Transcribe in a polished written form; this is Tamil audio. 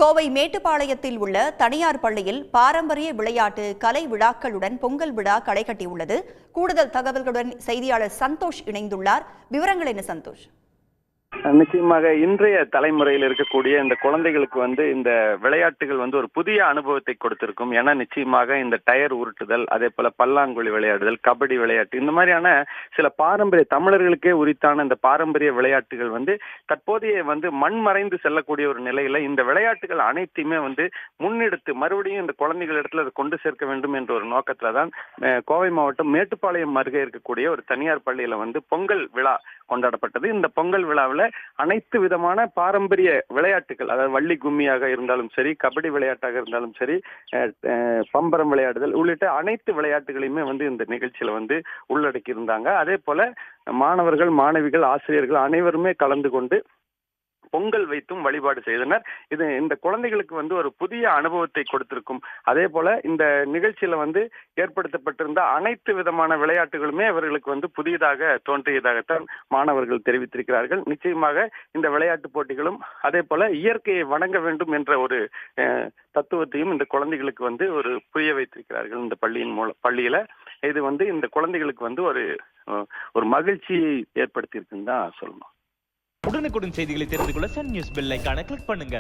கோவை மேட்டுப்பாளையத்தில் உள்ள தனியார் பள்ளியில் பாரம்பரிய விளையாட்டு கலை விழாக்களுடன் பொங்கல் விழா களை கட்டியுள்ளது. கூடுதல் தகவல்களுடன் செய்தியாளர் சந்தோஷ் இணைந்துள்ளார். விவரங்கள் என்ன சந்தோஷ்? நிச்சயமாக இன்றைய தலைமுறையில் இருக்கக்கூடிய இந்த குழந்தைகளுக்கு இந்த விளையாட்டுகள் ஒரு புதிய அனுபவத்தை கொடுத்திருக்கும். ஏன்னா நிச்சயமாக இந்த டயர் உருட்டுதல், அதே போல பல்லாங்குழி விளையாடுதல், கபடி விளையாட்டு, இந்த மாதிரியான சில பாரம்பரிய தமிழர்களுக்கே உரித்தான இந்த பாரம்பரிய விளையாட்டுகள் தற்போதைய மண்மறைந்து செல்லக்கூடிய ஒரு நிலையில இந்த விளையாட்டுகள் அனைத்தையுமே முன்னெடுத்து மறுபடியும் இந்த குழந்தைகள் இடத்துல அதை கொண்டு சேர்க்க வேண்டும் என்ற ஒரு நோக்கத்துல தான் கோவை மாவட்டம் மேட்டுப்பாளையம் அருகே இருக்கக்கூடிய ஒரு தனியார் பள்ளியில பொங்கல் விழா கொண்டாடப்பட்டது. இந்த பொங்கல் விழாவில் அனைத்து விதமான பாரம்பரிய விளையாட்டுகள், அதாவது வள்ளி கும்மியாக இருந்தாலும் சரி, கபடி விளையாட்டாக இருந்தாலும் சரி, பம்பரம் விளையாடுதல் உள்ளிட்ட அனைத்து விளையாட்டுகளையுமே இந்த நிகழ்ச்சியில உள்ளடக்கி இருந்தாங்க. அதே போல மாணவர்கள், மாணவிகள், ஆசிரியர்கள் அனைவருமே கலந்து கொண்டு பொங்கல் வைத்தும் வழிபாடு செய்தனர். இது இந்த குழந்தைகளுக்கு ஒரு புதிய அனுபவத்தை கொடுத்திருக்கும். அதே போல இந்த நிகழ்ச்சியில ஏற்படுத்தப்பட்டிருந்த அனைத்து விதமான விளையாட்டுகளுமே அவர்களுக்கு புதியதாக தோன்றியதாகத்தான் மாணவர்கள் தெரிவித்திருக்கிறார்கள். நிச்சயமாக இந்த விளையாட்டு போட்டிகளும் அதே போல இயற்கையை வணங்க வேண்டும் என்ற ஒரு தத்துவத்தையும் இந்த குழந்தைகளுக்கு ஒரு புரிய வைத்திருக்கிறார்கள். இந்த பள்ளியில இது இந்த குழந்தைகளுக்கு ஒரு மகிழ்ச்சியை ஏற்படுத்தி இருக்குன்னு தான் சொல்லணும். உடனுக்குடன் செய்திகளை தெரிந்து கொள்ள சன் நியூஸ் பெல் ஐகானை கிளிக் பண்ணுங்க.